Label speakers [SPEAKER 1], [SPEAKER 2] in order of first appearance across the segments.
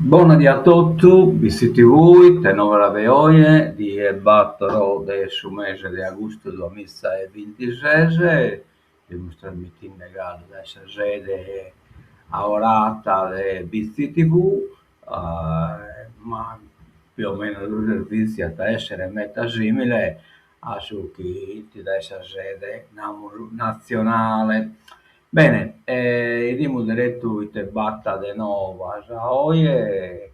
[SPEAKER 1] Buonasera a tutti, visiti voi, tenore veoie di battere del mese di agosto 2026, dimostrandomi legato da essa sede a orata di BC TV, ma più o meno i servizi a essere meta simile a su chi ti dà essa sede nazionale. Bene, idemo diretto in batta de nova oie,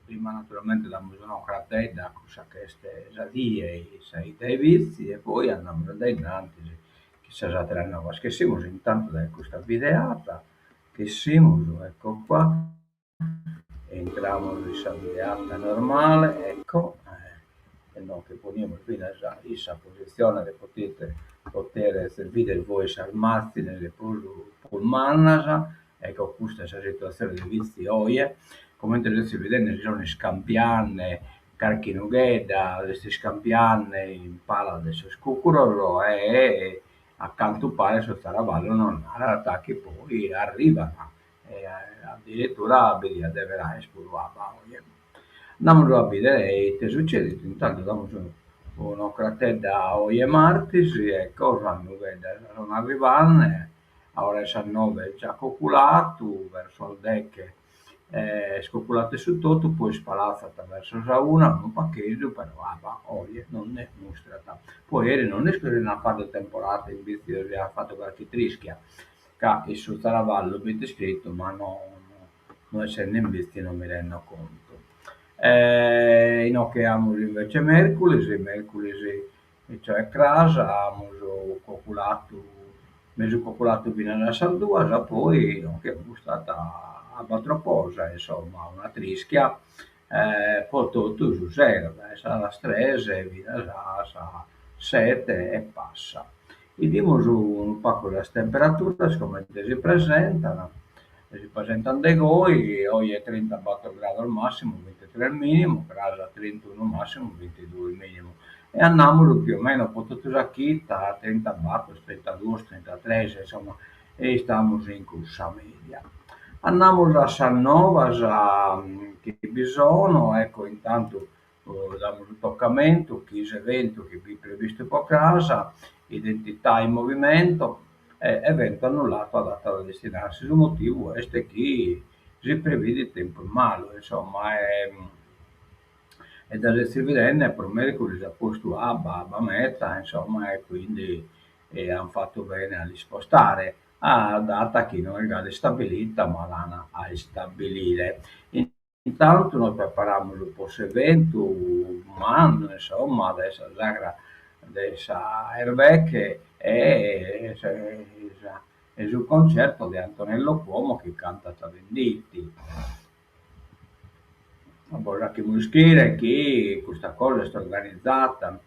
[SPEAKER 1] prima naturalmente la una cratedda cosa che ste zadie e sei dei vizi e poi andiamo dai nanti che sa già tre novas che siamo intanto da questa videata che siamo ecco qua entriamo in questa videata normale ecco e no che poniamo fino a esa posizione che potete poter servire voi armati nelle pulmanasa ecco questa è la situazione di vizi oie come si vede nelle zone scampiane Carchinugheda, queste scampiane in pala adesso scucuro e accanto pare su Taravallo non attacchi poi arrivano e addirittura vedi a Devera espurvava andiamo a vedere che succede intanto damos una cratedda oie martis e cosa sono arrivando a ore 19 già coculato verso il deck scopulate su tutto, poi spalazzata verso Sauna, un paccheggio, però oggi non è mostrata. Poi ieri non è che non ha fatto temporata, in vizio ha fatto qualche trischia, che su Taravallo avete scritto, ma non essendo in vizio non mi rendo conto. No, che abbiamo invece Mercoledì, cioè Crasa, abbiamo coculato mezzo cocolato fino alla Sardusa, poi che è stata abbatroposa, insomma, una trischia, poi tutto su sera, sarà strese, fino a 7 e passa. Vediamo su un po' con le temperature, come si presentano dei goi, oggi è 34 gradi al massimo, 23 al minimo, Crasa 31 massimo, 22 il minimo e andiamo più o meno potuto aquí a 34, 32, 33, insomma, e stiamo in corsa media. Andiamo a San Novas, che bisogno, ecco, intanto diamo il toccamento, chi evento che vi previsto per casa, identità in movimento, evento annullato a data da destinarsi. Il motivo è che si prevede tempo malo, insomma, e dalle Sirvidenne per mercoledì a posto a meta, insomma, e quindi hanno fatto bene a spostare a data che non è stabilita, ma l'hanno a stabilire. Intanto noi prepariamo il post evento, un anno, insomma, adesso adesso Erbec e sul concerto di Antonello Cuomo che canta Tavenditti. Vorrà che Muschire che questa cosa è stata organizzata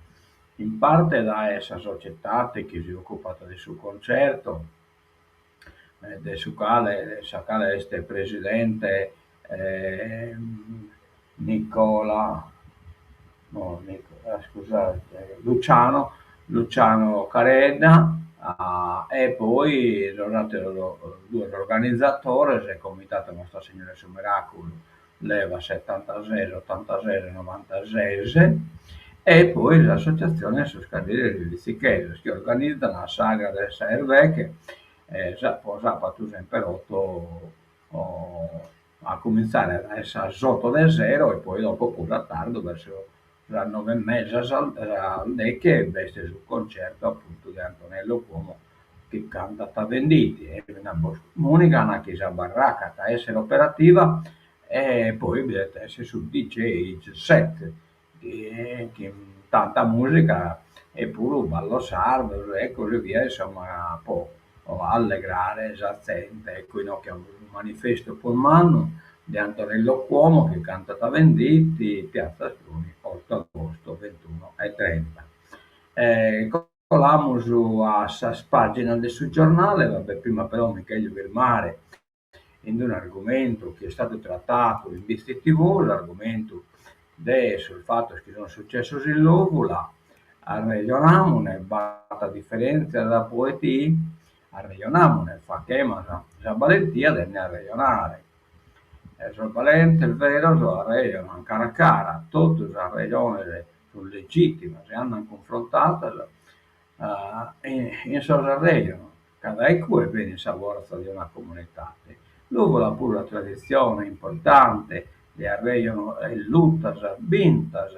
[SPEAKER 1] in parte da essa società che si è occupata del suo concerto, del suo quale è presidente Nicola, no, scusate, Luciano Caredda, e poi due organizzatori, il comitato Nostra Signora su Miracolo, leva 76, 86, 96 e poi l'associazione Soscadere di Vizichese che organizza la saga del Serve che fatto sempre rotto a cominciare a essere sotto del zero e poi dopo pure a tardo verso la 9 e mezza che veste sul concerto appunto di Antonello Cuomo che canta Tavenditi e una Monica una chiesa baracca da essere operativa e poi vedete essere sul DJ set che tanta musica e pure un ballo sardo e così via insomma può allegrare esattamente e qui no, che è un manifesto polmano di Antonello Cuomo che canta Tavenditi Piazza Struni 8 agosto 21:30 colamo su a pagina del suo giornale vabbè prima però Michele Vermare in un argomento che è stato trattato in Visti TV, l'argomento sul fatto che sono successo in Logula, arreglionamone, batta differenza da poeti, arreglionamone, fa che ma la valentia deve arreglionare. sono valenti, è vero, sono arreglano cara a cara, tutte le ragioni sono legittime, si hanno confrontate in sorreggono, cada equo e bene savorza di una comunità. Loro pure la tradizione importante, le arreglano e luttas, vintas,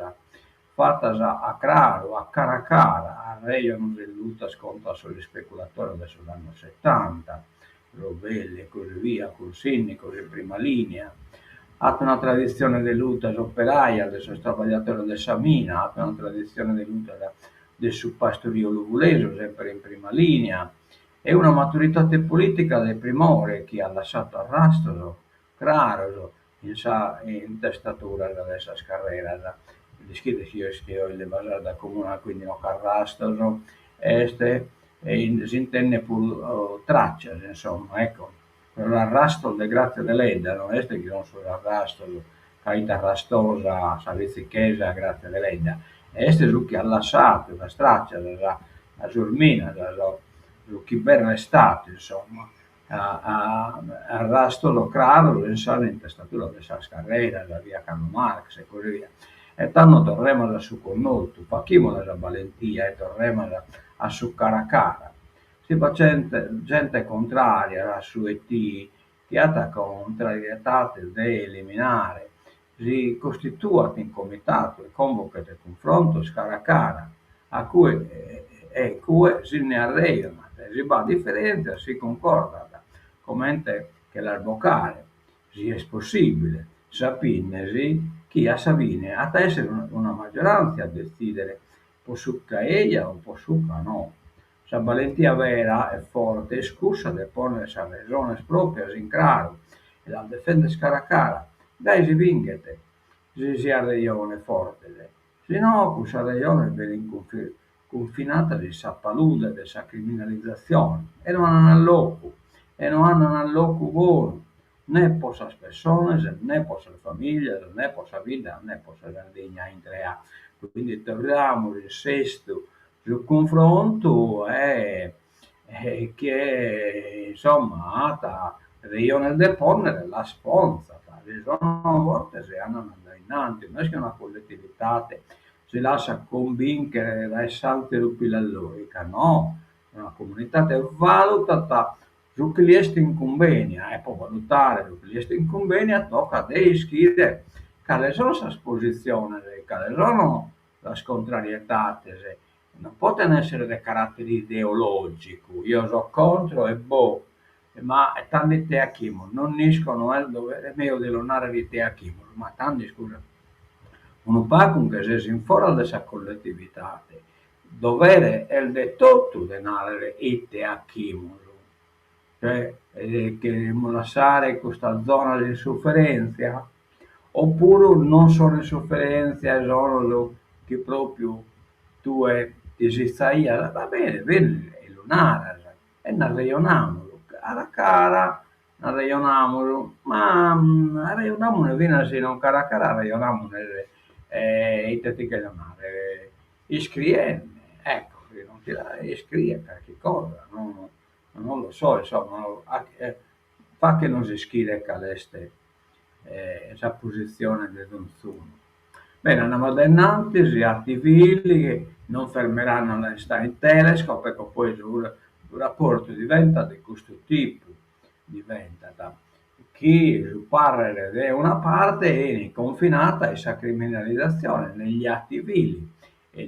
[SPEAKER 1] fattas a craro, a cara a cara, arreglano le luttas contro sugli speculatori verso l'anno 70, Robelli e così via, Corsini, così in prima linea. Ha una tradizione di lutte operaia, del travagliatore del Samina, ha una tradizione di lutte del subpastorio luvulese, sempre in prima linea, e una maturità politica del primore che ha lasciato a rastro, claro, in sa intestatura della sua carriera, le schede che io le basate da comune, quindi non carrastro, este, e si intende pur tracce, insomma, ecco. L'arrasto de grazie de Ledda, non è che non sono arrasto, carità rastosa, Savezzi Chiesa, grazie de Ledda. Este su che ha lasciato la straccia, la giormina, su chi ben restato, insomma. Arrasto lo craro, lo insano in testatura di Sas Carrera, la via Carlo Marx e così via. E tanto torremo da su connoto, facciamo la valentia e torremo a su cara cara. Si fa gente contraria a su e che ha contrarietà da eliminare, si costituisce in comitato e convoca il confronto cara a cara, a cui si ne arreglano, si va a differenza, si concorda, commente che l'arbocare, se è possibile, sapinesi chi a Savine a essere una maggioranza a decidere può succa ella o può succa no. Sa valentia vera e forte e scusa de porre sa ragione propria in claro e la difende cara a cara. Dai si vinghete, se si ha ragione forte. Se no, questa ragione viene confinata di sa palude, di sa criminalizzazione e non hanno loco, e non hanno loco buono né per le persone, né per le famiglie, né per la vita, né per la giardina in crea. Quindi torniamo il sesto sul confronto che insomma ha regione del ponere la sponza, ci sono volte si hanno innanzi, non è che una collettività si lascia convincere dai salti della logica, no, una comunità valuta su che riesce in convegno e può valutare su che riesce in convegno tocca a decidere quali sono le posizioni, quali sono le contrarietà, non possono essere dei caratteri ideologici, io sono contro e boh, ma tanti teachimo, non niscono il dovere mio di lonare di teachimo, ma tanti scusa, uno fa con che si fuori da questa collettività, dovere è il de tutto denare e teachimo, cioè che lasciare questa zona di sofferenza, oppure non sono in sofferenza, sono lo che proprio tu esisti, va bene, è lunare, e ne ragioniamolo, cara a cara, ne ragioniamolo, ma ragioniamolo fino se non cara a cara, ragioniamolo e te che donare, iscriverne, ecco, non ti la iscrive qualche cosa, no? Non lo so, insomma, fa che non si scrive caleste esa posizione di nessuno. Bene, andiamo avanti, gli attivilli che non fermeranno la sta in telescopo, perché poi il rapporto diventa di questo tipo, diventa da chi parla di una parte è confinata a questa criminalizzazione negli atti vili è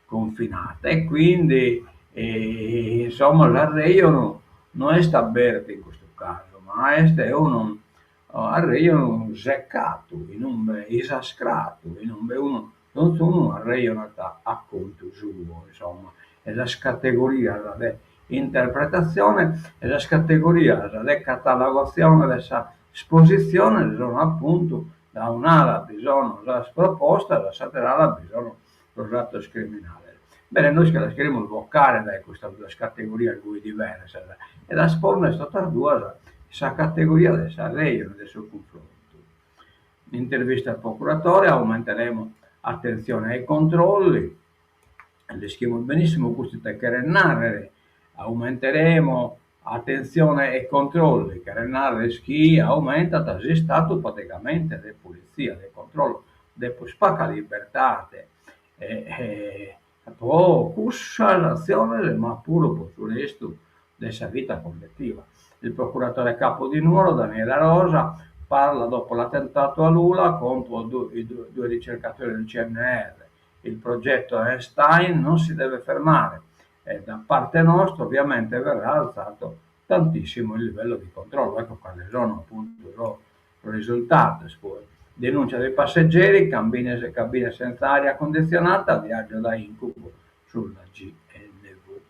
[SPEAKER 1] confinata e quindi insomma l'arreio non è staberto in questo caso, ma è uno arreio seccato, in un esascrato, in un uno, non sono un arreio a conto suo, insomma, è la categoria interpretazione e la categoria della catalogazione della esposizione sono appunto da un'ala bisogno la proposta, da l'altra bisogno lo tratto criminale. Bene, noi che la scriviamo vocale da questa categoria due diverse e la sponna è stata due questa categoria del Sanremo del suo confronto. In intervista al procuratore aumenteremo attenzione ai controlli, le scrivo benissimo questo che narrare, aumenteremo attenzione e controlli, che renare schi aumenta, è stato praticamente le pulizie, il controllo, dopo spacca libertate, può cuscia l'azione, ma pure per questo della vita collettiva. Il procuratore capo di Nuoro, Daniela Rosa, parla dopo l'attentato a Lula contro due ricercatori del CNR. Il progetto Einstein non si deve fermare e da parte nostra ovviamente verrà alzato tantissimo il livello di controllo. Ecco quali sono appunto i risultati. Poi. Denuncia dei passeggeri, cabine senza aria condizionata, viaggio da incubo sulla GNV.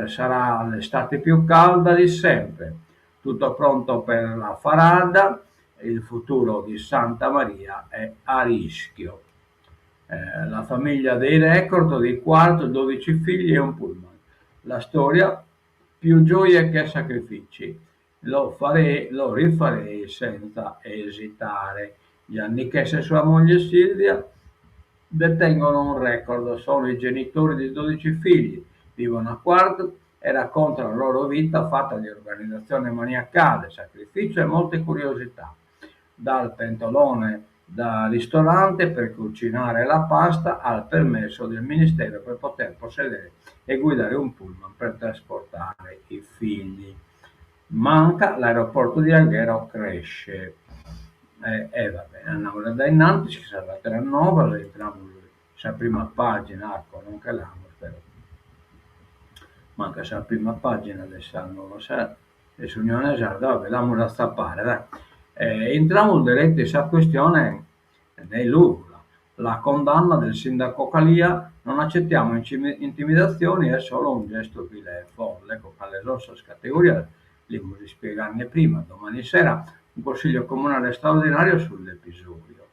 [SPEAKER 1] Sarà l'estate più calda di sempre. Tutto pronto per la Farada, il futuro di Santa Maria è a rischio. La famiglia dei record di quarto, 12 figli e un pullman. La storia, più gioie che sacrifici. Lo rifarei senza esitare. Gianni Chess e sua moglie Silvia detengono un record, sono i genitori di 12 figli, vivono a Quarto e raccontano la loro vita fatta di organizzazione maniacale, sacrificio e molte curiosità. Dal pentolone da ristorante per cucinare la pasta al permesso del ministero per poter possedere e guidare un pullman per trasportare i figli. Manca l'aeroporto di Alghero, cresce. Vabbè, andiamo da innanzi, che sarà la Terranova, entriamo sulla prima pagina, ecco, non che l'amo, però. Manca sulla prima pagina adesso l'Unione Sarda, vabbè, l'amo da stappare, dai. Entriamo diretti sulla questione dei Lula, la condanna del sindaco Calia, non accettiamo intimidazioni, è solo un gesto vile e folle, ecco, alle nostre categorie, li voglio spiegarne prima, domani sera un consiglio comunale straordinario sull'episodio.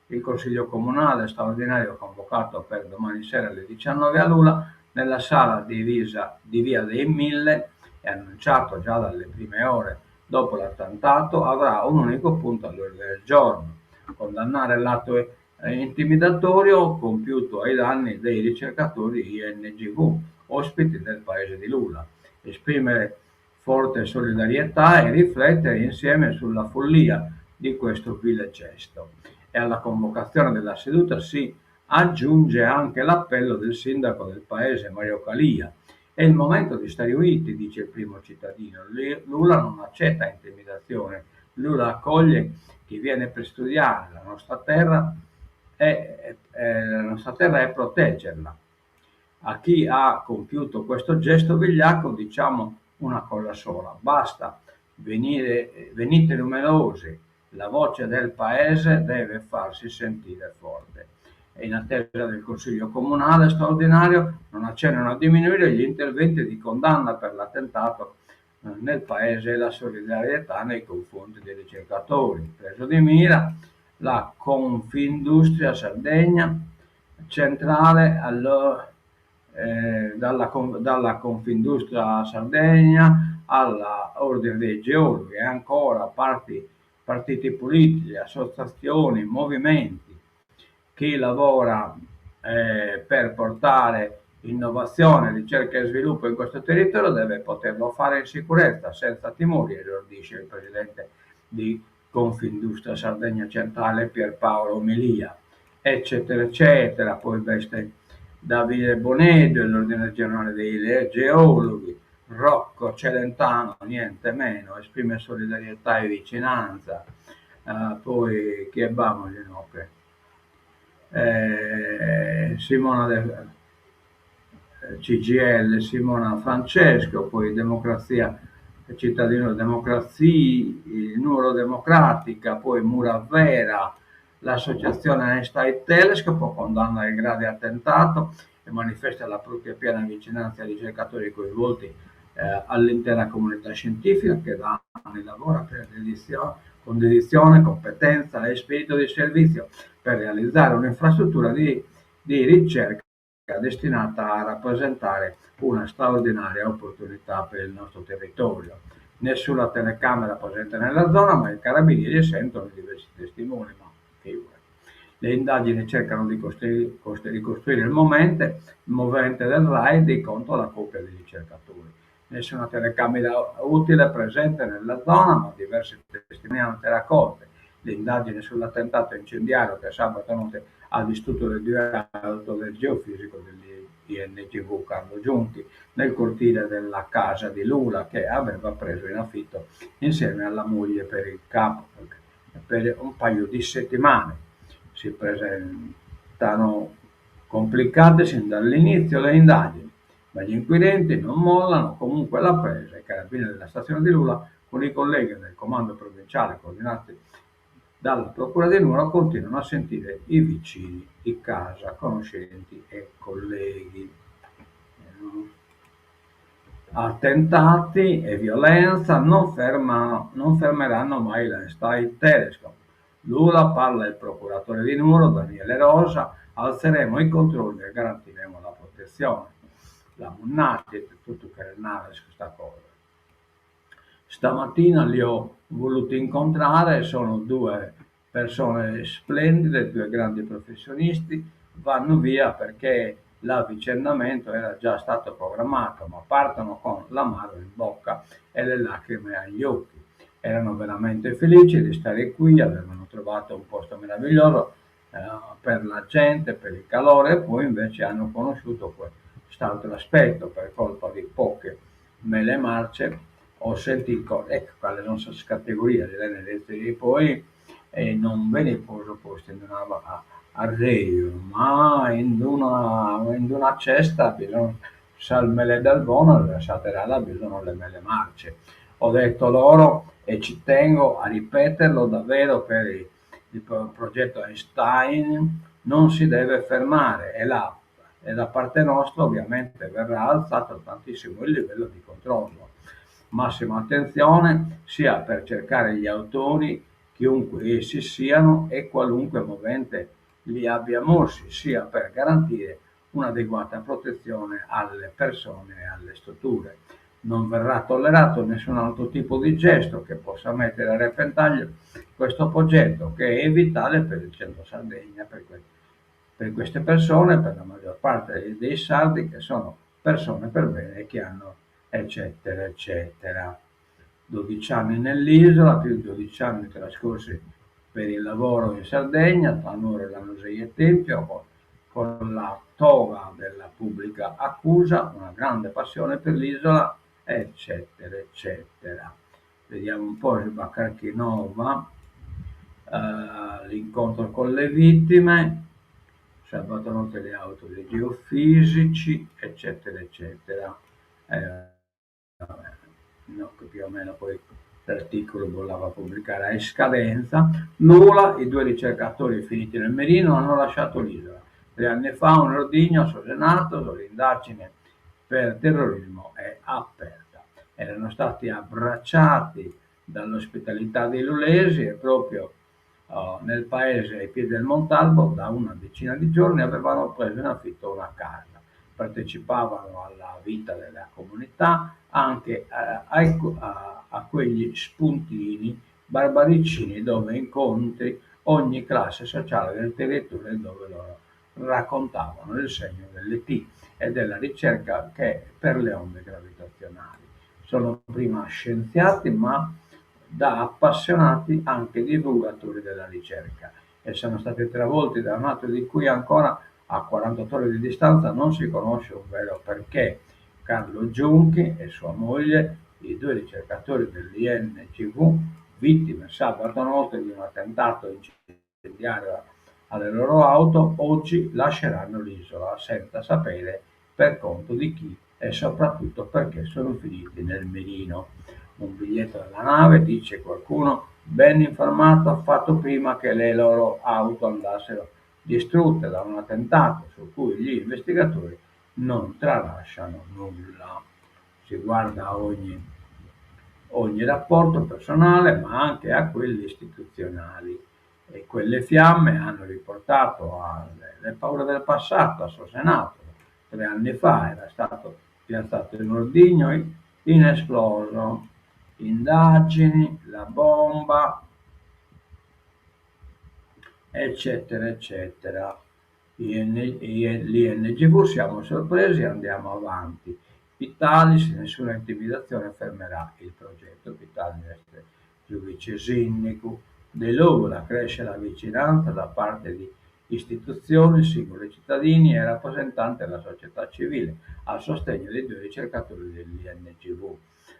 [SPEAKER 1] Il consiglio comunale straordinario convocato per domani sera alle 19 a Lula nella sala di Via dei Mille e annunciato già dalle prime ore dopo l'attentato avrà un unico punto all'ordine del giorno: condannare l'atto intimidatorio compiuto ai danni dei ricercatori INGV, ospiti del paese di Lula, esprimere forte solidarietà e riflettere insieme sulla follia di questo vile gesto. E alla convocazione della seduta si aggiunge anche l'appello del sindaco del paese Mario Calia. È il momento di stare uniti, dice il primo cittadino. Lula non accetta intimidazione, Lula accoglie chi viene per studiare la nostra terra e proteggerla. A chi ha compiuto questo gesto vigliacco diciamo una cosa sola: basta, venite numerosi, la voce del paese deve farsi sentire forte. E in attesa del Consiglio comunale straordinario non accennano a diminuire gli interventi di condanna per l'attentato nel paese e la solidarietà nei confronti dei ricercatori. Preso di mira la Confindustria Sardegna centrale dalla Confindustria Sardegna all'Ordine dei Geologhi e ancora partiti politici, associazioni, movimenti. Chi lavora per portare innovazione, ricerca e sviluppo in questo territorio deve poterlo fare in sicurezza, senza timori, esordisce il presidente di Confindustria Sardegna Centrale Pierpaolo Milia, eccetera, eccetera. Poi veste Davide Bonedo, l'ordine generale dei geologhi, Rocco Celentano, niente meno, esprime solidarietà e vicinanza. Poi chi abbiamo di nome? Simona CGL, Simona Francesco, poi Democrazia Cittadino Democrazia, Nuoro Democratica, poi Muravera, l'associazione Einstein Telescopo condanna il grave attentato e manifesta la propria piena vicinanza ai ricercatori coinvolti, all'intera comunità scientifica che da anni lavora con dedizione, competenza e spirito di servizio per realizzare un'infrastruttura di ricerca destinata a rappresentare una straordinaria opportunità per il nostro territorio. Nessuna telecamera presente nella zona, ma i carabinieri sentono diversi testimoni, ma figurati. Le indagini cercano di ricostruire il movente del raid contro la coppia di ricercatori. Nessuna telecamera utile presente nella zona, ma diverse testimonianze raccolte. Le indagini sull'attentato incendiario che sabato notte ha distrutto le due auto del geofisico dell'INGV Carlo Giunti nel cortile della casa di Lula, che aveva preso in affitto insieme alla moglie per il capo per un paio di settimane. Si presentano complicate sin dall'inizio le indagini, ma gli inquirenti non mollano comunque la presa. I carabinieri della stazione di Lula, con i colleghi del comando provinciale coordinati dalla procura di Nuoro, continuano a sentire i vicini di casa, conoscenti e colleghi. Attentati e violenza non fermeranno mai l'Einstein Telescope. Lula parla il procuratore di Nuoro, Daniele Rosa, alzeremo i controlli e garantiremo la protezione. La Munnati, tutto che narra su questa cosa. Stamattina li ho voluti incontrare, sono due persone splendide, due grandi professionisti, vanno via perché l'avvicendamento era già stato programmato, ma partono con l'amaro in bocca e le lacrime agli occhi. Erano veramente felici di stare qui, avevano trovato un posto meraviglioso per la gente, per il calore, e poi invece hanno conosciuto quest'altro aspetto per colpa di poche mele marce. Ho sentito, ecco, quale non so categoria delle elezioni poi non ve ne posso posto in una arreio, ma in una cesta bisogna salmele dal buono, lasciate là bisogna le mele marce. Ho detto loro e ci tengo a ripeterlo davvero per il progetto Einstein non si deve fermare e da parte nostra ovviamente verrà alzato tantissimo il livello di controllo. Massima attenzione sia per cercare gli autori, chiunque essi siano e qualunque movente li abbia mossi, sia per garantire un'adeguata protezione alle persone e alle strutture. Non verrà tollerato nessun altro tipo di gesto che possa mettere a repentaglio questo progetto, che è vitale per il centro Sardegna, per queste persone, per la maggior parte dei sardi, che sono persone per bene e che hanno eccetera eccetera. 12 anni nell'isola, più di 12 anni trascorsi per il lavoro in Sardegna, tra Nuoro e Lanusei e Tempio, con la toga della pubblica accusa, una grande passione per l'isola, eccetera eccetera. Vediamo un po' il Baccarchinova, l'incontro con le vittime, sabato notte le auto dei geofisici, eccetera eccetera. No, che più o meno poi l'articolo voleva pubblicare a scadenza. Lula, i due ricercatori finiti nel Merino, hanno lasciato l'isola. 3 anni fa un ordigno a Sosenato, l'indagine per terrorismo è aperta. Erano stati abbracciati dall'ospitalità dei lulesi e proprio nel paese ai piedi del Montalbo da una decina di giorni avevano preso in affitto una casa. Partecipavano alla vita della comunità anche a quegli spuntini barbaricini dove incontri ogni classe sociale del territorio, dove loro raccontavano il segno dell'ET e della ricerca che per le onde gravitazionali. Sono prima scienziati ma da appassionati anche divulgatori della ricerca e sono stati travolti da un atto di cui ancora a 48 ore di distanza non si conosce un vero perché. Carlo Giunchi e sua moglie, i due ricercatori dell'INGV, vittime sabato notte di un attentato incendiario alle loro auto, oggi lasceranno l'isola senza sapere per conto di chi e soprattutto perché sono finiti nel mirino. Un biglietto della nave, dice qualcuno, ben informato, ha fatto prima che le loro auto andassero distrutte da un attentato su cui gli investigatori non tralasciano nulla. Si guarda a ogni rapporto personale, ma anche a quelli istituzionali. E quelle fiamme hanno riportato alle paure del passato a Sosenato. 3 anni fa era stato piazzato in ordigno inesploso. Indagini, la bomba eccetera, eccetera. L'INGV siamo sorpresi, andiamo avanti. Vitalis, nessuna intimidazione fermerà il progetto. Vitalis, giudice sindaco, dell'Oura cresce la vicinanza da parte di istituzioni, singoli cittadini e rappresentanti della società civile al sostegno dei due ricercatori dell'INGV,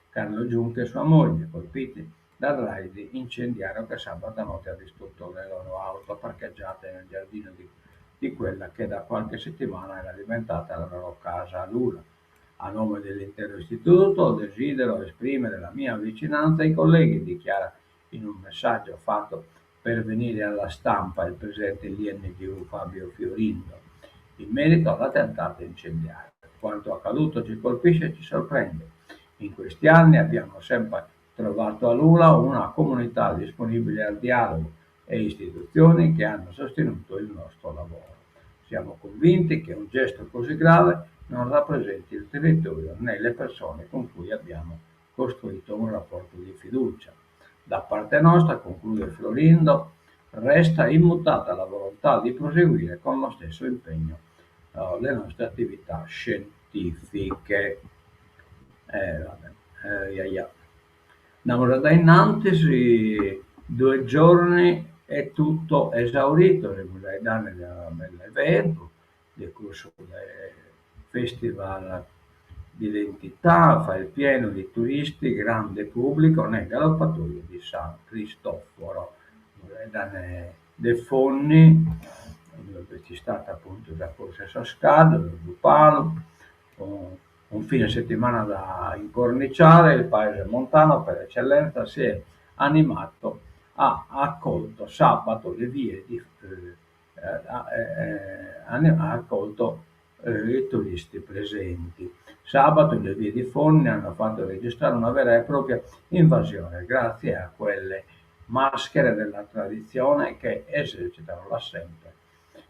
[SPEAKER 1] Carlo Giunca e sua moglie, colpiti dal raid incendiario che sabato notte ha distrutto le loro auto parcheggiate nel giardino di quella che da qualche settimana era diventata la loro casa a Lula. A nome dell'intero istituto desidero esprimere la mia vicinanza ai colleghi, dichiara in un messaggio fatto pervenire alla stampa il presidente dell'INGV Fabio Fiorindo, in merito all'attentato incendiario. Quanto accaduto ci colpisce e ci sorprende. In questi anni abbiamo sempre trovato a Lula una comunità disponibile al dialogo e istituzioni che hanno sostenuto il nostro lavoro. Siamo convinti che un gesto così grave non rappresenti il territorio né le persone con cui abbiamo costruito un rapporto di fiducia. Da parte nostra, conclude Florindo, resta immutata la volontà di proseguire con lo stesso impegno le nostre attività scientifiche. Vabbè, ja. Lavoro da innanzi, 2 giorni è tutto esaurito, le vorrei dare dell'evento, del corso del festival di identità, fa il pieno di turisti, grande pubblico nel galoppatoio di San Cristoforo, vorrei dare dei Fonni, dove c'è stata appunto la corsa Sascado, lo Zupalo, un fine settimana da incorniciare. Il paese montano per eccellenza si è animato, ha accolto sabato le vie di ha accolto i turisti presenti. Sabato le vie di Fonni hanno fatto registrare una vera e propria invasione grazie a quelle maschere della tradizione che esercitano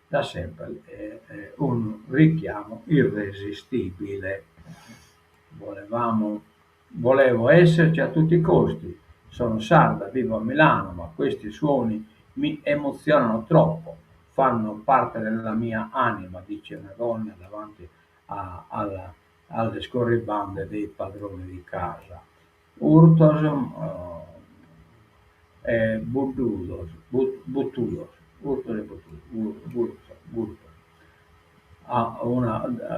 [SPEAKER 1] da sempre un richiamo irresistibile. Volevo esserci a tutti i costi. Sono sarda, vivo a Milano, ma questi suoni mi emozionano troppo, fanno parte della mia anima, dice una donna davanti alle scorribande dei padroni di casa. Urtos e Butulos, Urtos e Butulos.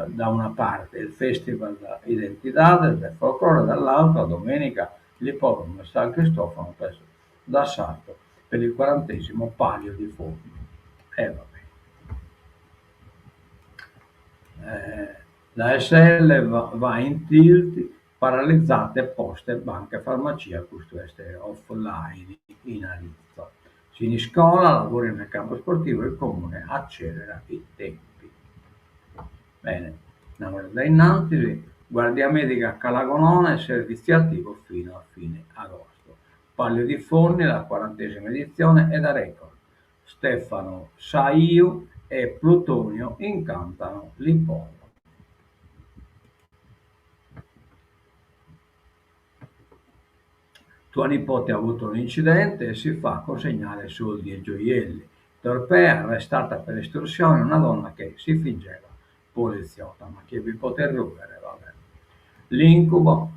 [SPEAKER 1] Da una parte il Festival da Identidades del Folklore, dall'altra domenica l'Ippodromo San Cristofano presso d'Assalto per il 40° Palio di Fondi. Vabbè. La SL va in tilt, paralizzate poste, banche, farmacia, questo è offline in Arezzo. Siniscola, lavori nel campo sportivo, il comune accelera i tempi. Bene, da innanzi, guardia medica a Calagonone, servizio attivo fino a fine agosto. Palio di Forni, la 40ª edizione è da record. Stefano Saiu e Plutonio incantano l'Ippodromo. Tua nipote ha avuto un incidente e si fa consegnare soldi e gioielli. Torpea, arrestata per estorsione, una donna che si fingeva poliziotta, ma che vi potete rubare, vabbè. L'incubo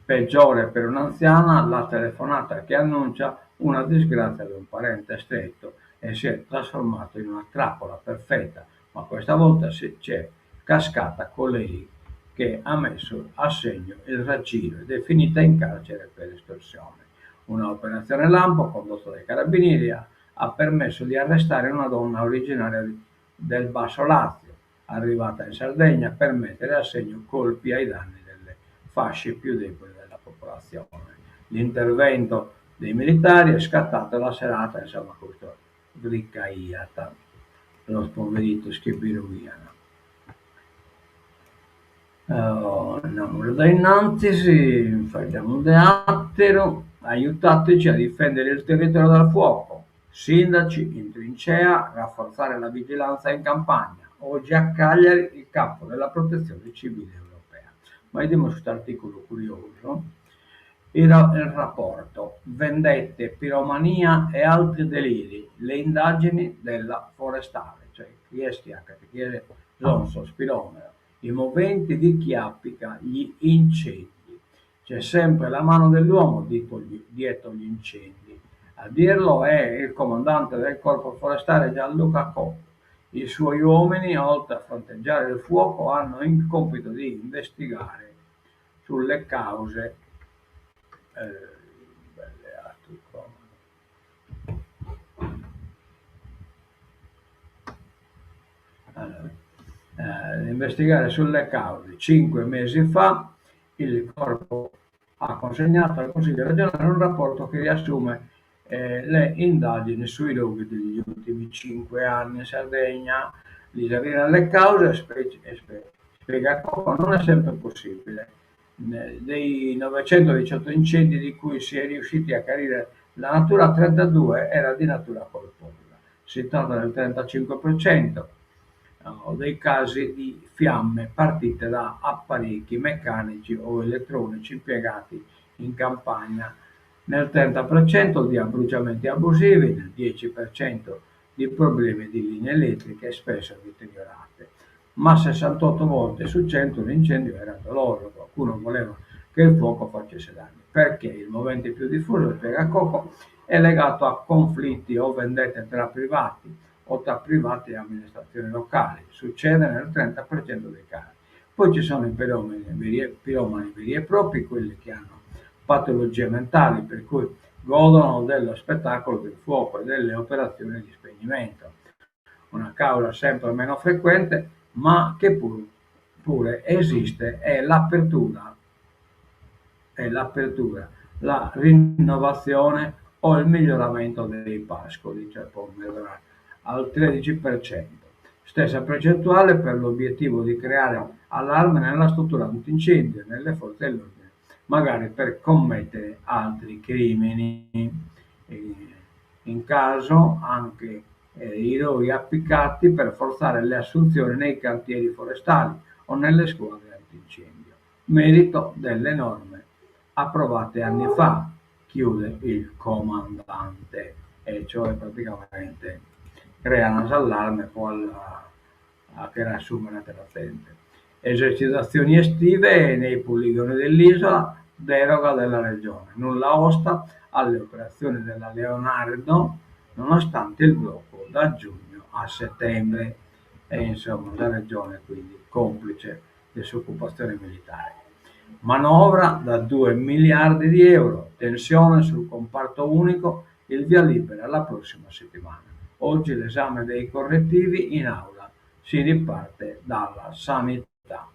[SPEAKER 1] peggiore per un'anziana, la telefonata che annuncia una disgrazia di un parente stretto e si è trasformato in una trappola perfetta, ma questa volta c'è cascata colei che ha messo a segno il raggiro ed è finita in carcere per estorsione. Una operazione lampo condotta dai carabinieri ha permesso di arrestare una donna originaria del Basso Lazio, arrivata in Sardegna per mettere a segno colpi ai danni delle fasce più deboli della popolazione. L'intervento dei militari è scattato la serata, insomma, questo Gricaiata, lo pomeriggio Schipiruiana. Da innanzi facciamo un teatro, aiutateci a difendere il territorio dal fuoco. Sindaci in trincea, rafforzare la vigilanza in campagna. Oggi a Cagliari il capo della protezione civile europea. Ma vediamo questo articolo curioso. Il rapporto, vendette, piromania e altri deliri, le indagini della forestale, cioè chi è stiacca, chi è zonzo, spiromero, i moventi di chi applica gli incendi. C'è sempre la mano dell'uomo dietro gli incendi. A dirlo è il comandante del corpo forestale Gianluca Coppo. I suoi uomini, oltre a fronteggiare il fuoco, hanno il compito di investigare sulle cause belle arti allora, investigare sulle cause. 5 mesi fa il corpo ha consegnato al Consiglio regionale un rapporto che riassume le indagini sui roghi degli ultimi 5 anni in Sardegna. Risalire alle cause spiega come non è sempre possibile. Dei 918 incendi di cui si è riusciti a chiarire la natura, 32 era di natura colposa. Si tratta del 35% dei casi di fiamme partite da apparecchi meccanici o elettronici impiegati in campagna, nel 30% di abbruciamenti abusivi, nel 10% di problemi di linee elettriche spesso deteriorate, ma 68 volte su 100 l'incendio era doloso, qualcuno voleva che il fuoco facesse danni. Perché il movente più diffuso, spiega Coco, è legato a conflitti o vendette tra privati o tra privati e amministrazioni locali. Succede nel 30% dei casi. Poi ci sono i piromani veri e propri, quelli che hanno patologie mentali, per cui godono dello spettacolo del fuoco e delle operazioni di spegnimento. Una causa sempre meno frequente, ma che pure esiste, è l'apertura, la rinnovazione o il miglioramento dei pascoli, cioè può migliorare al 13%. Stessa percentuale per l'obiettivo di creare allarme nella struttura antincendio e nelle forze dell'ordine, magari per commettere altri crimini. In caso anche i roghi appiccati per forzare le assunzioni nei cantieri forestali o nelle squadre antincendio, merito delle norme approvate anni fa, chiude il comandante, e cioè praticamente crea un allarme poi a che riassume la patente. Esercitazioni estive nei poligoni dell'isola, deroga della regione, nulla osta alle operazioni della Leonardo nonostante il blocco da giugno a settembre, e insomma la regione quindi complice disoccupazione militare. Manovra da 2 miliardi di euro, tensione sul comparto unico, il via libera la prossima settimana. Oggi l'esame dei correttivi in aula, si riparte dalla sanità.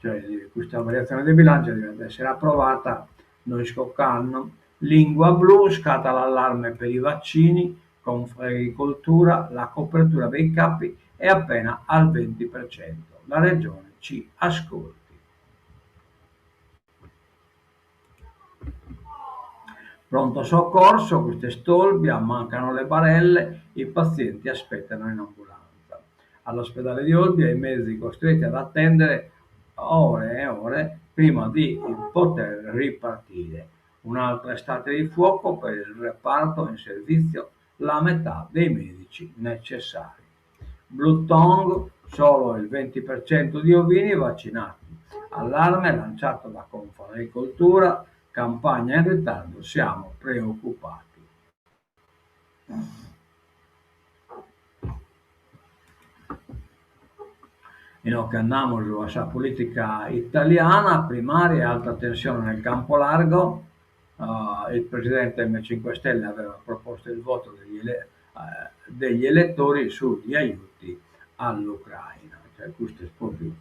[SPEAKER 1] Cioè questa variazione di bilancio deve essere approvata, noi scoccano. Lingua blu, scatta l'allarme per i vaccini, con agricoltura la copertura dei capi è appena al 20%. La regione ci ascolti. Pronto soccorso, queste stolbia, mancano le barelle, i pazienti aspettano in ambulanza. All'ospedale di Olbia i mezzi costretti ad attendere ore e ore prima di poter ripartire. Un'altra estate di fuoco per il reparto in servizio, la metà dei medici necessari. Blue Tongue, solo il 20% di ovini vaccinati. Allarme lanciato da Confagricoltura, campagna in ritardo, siamo preoccupati. In occhiannamo sulla politica italiana, primaria e alta tensione nel campo largo. Il presidente M5 Stelle aveva proposto il voto degli elettori sugli aiuti all'Ucraina. Cioè, questo è proprio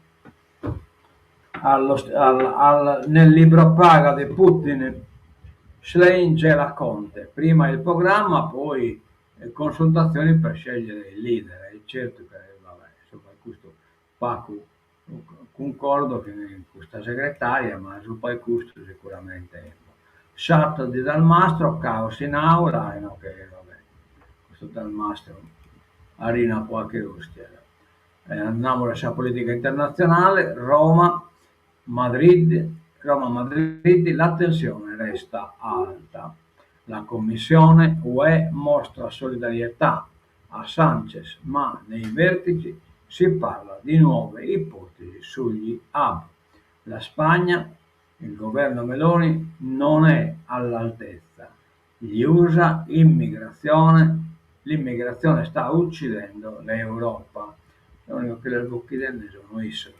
[SPEAKER 1] nel libro Paga di Putin, Schlein gela Conte, prima il programma, poi consultazioni per scegliere il leader. E certo che vabbè, insomma, questo Pacu concordo che questa segretaria, ma su poi questo sicuramente Shot di Dalmastro, caos in aula, e no, che vabbè, questo Dalmastro arena qualche ostia. Andiamo alla politica internazionale, Roma, Madrid, Roma-Madrid la tensione resta alta. La Commissione UE mostra solidarietà a Sanchez, ma nei vertici si parla di nuove ipotesi sugli hub. La Spagna, il governo Meloni, non è all'altezza. Gli USA, l'immigrazione sta uccidendo l'Europa. L'unico che le uccide sono ISIS.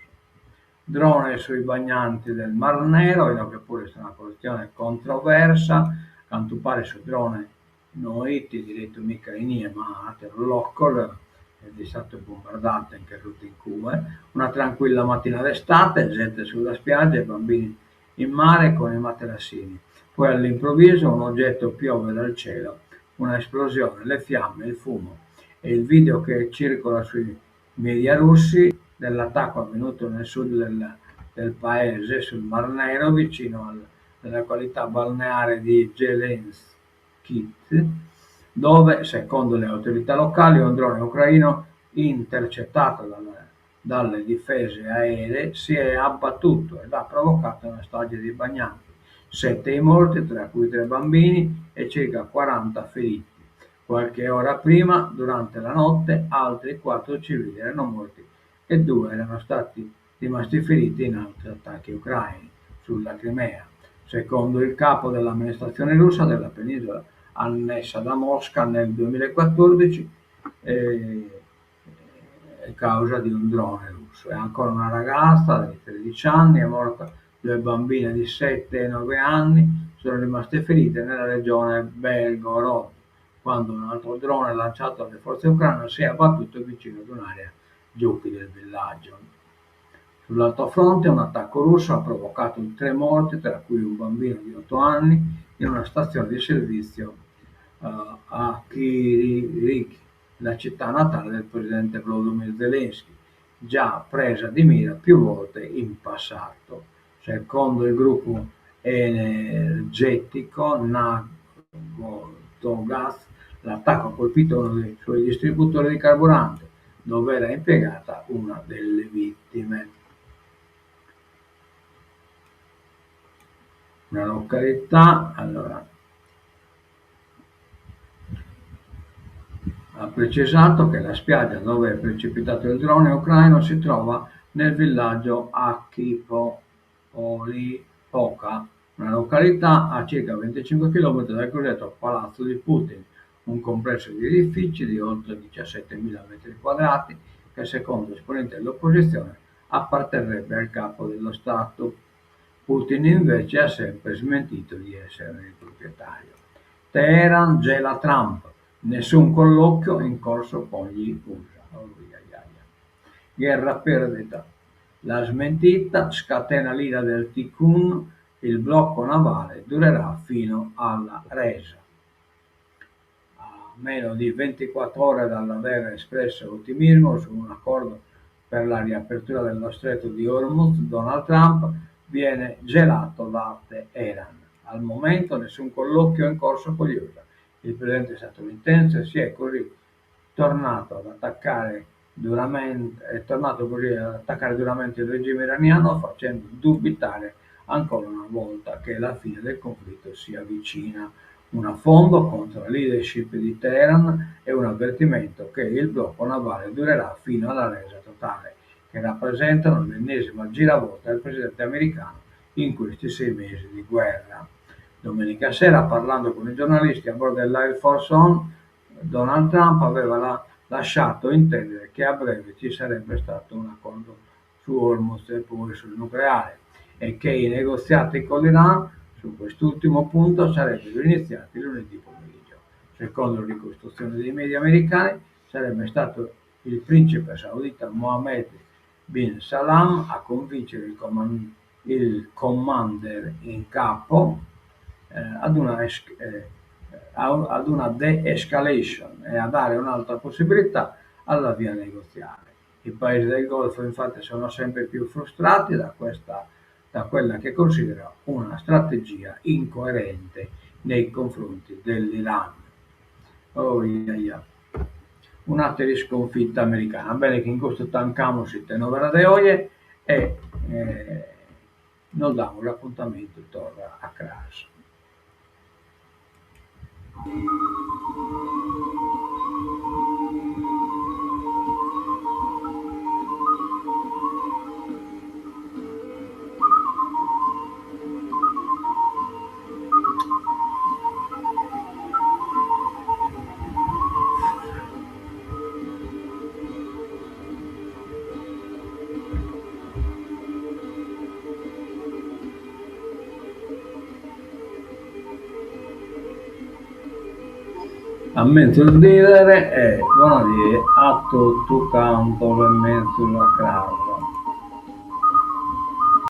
[SPEAKER 1] Drone sui bagnanti del Mar Nero, vedo che pure è una questione controversa, quanto pare su drone non iti diritto mica in nie, ma a local è stato bombardato anche tutti in Cuba. Una tranquilla mattina d'estate, gente sulla spiaggia e bambini in mare con i materassini. Poi all'improvviso un oggetto piove dal cielo, una esplosione, le fiamme, il fumo e il video che circola sui media russi dell'attacco avvenuto nel sud del paese sul Mar Nero vicino alla località balneare di Zelenskit, dove secondo le autorità locali un drone ucraino intercettato dalle difese aeree si è abbattuto ed ha provocato una strage di bagnanti, 7 i morti tra cui 3 bambini e circa 40 feriti. Qualche ora prima, durante la notte, altri 4 civili erano morti e 2 erano rimasti feriti in altri attacchi ucraini sulla Crimea, secondo il capo dell'amministrazione russa della penisola annessa da Mosca nel 2014 a causa di un drone russo. E ancora una ragazza di 13 anni è morta, 2 bambine di 7 e 9 anni sono rimaste ferite nella regione Belgorod, quando un altro drone lanciato dalle forze ucraine si è abbattuto vicino ad un'area giochi del villaggio. Sull'altro fronte un attacco russo ha provocato 3 morti, tra cui un bambino di 8 anni, in una stazione di servizio a Kryvyi, la città natale del presidente Volodymyr Zelensky, già presa di mira più volte in passato. Secondo il gruppo energetico Naftogaz, l'attacco ha colpito uno dei suoi distributori di carburante, dove era impiegata una delle vittime. Una località, allora, ha precisato che la spiaggia dove è precipitato il drone ucraino si trova nel villaggio Akhipovka, una località a circa 25 km dal cosiddetto Palazzo di Putin, un complesso di edifici di oltre 17.000 m2 che secondo esponenti dell'opposizione apparterrebbe al capo dello Stato. Putin invece ha sempre smentito di esserne il proprietario. Teheran gela Trump, nessun colloquio in corso con gli USA. Guerra perdita. La smentita scatena l'ira del Tikkun, il blocco navale durerà fino alla resa. A meno di 24 ore dall'aver espresso ottimismo su un accordo per la riapertura dello stretto di Hormuz, Donald Trump viene gelato da Teheran. Al momento nessun colloquio è in corso con gli USA. Il presidente statunitense si è così tornato ad attaccare duramente il regime iraniano, facendo dubitare ancora una volta che la fine del conflitto si avvicina. Un affondo contro la leadership di Teheran e un avvertimento che il blocco navale durerà fino alla resa totale, che rappresentano l'ennesima giravolta del presidente americano in questi 6 mesi di guerra. Domenica sera, parlando con i giornalisti a bordo dell'Air Force One, Donald Trump aveva lasciato intendere che a breve ci sarebbe stato un accordo su Hormuz e poi sul nucleare e che i negoziati con l'Iran su quest'ultimo punto sarebbero iniziati lunedì pomeriggio. Secondo le ricostruzioni dei media americani, sarebbe stato il principe saudita Mohammed bin Salman a convincere il commander in capo ad una de-escalation e a dare un'altra possibilità alla via negoziale. I paesi del Golfo infatti sono sempre più frustrati da quella che considera una strategia incoerente nei confronti dell'Iran. Un atto di sconfitta americana. Bene che in questo tancamos il tenore de hoy e Nos damos l'appuntamento torna a casa. Ammento il ridere e buonasera a tutto campo in mezzo alla crowd.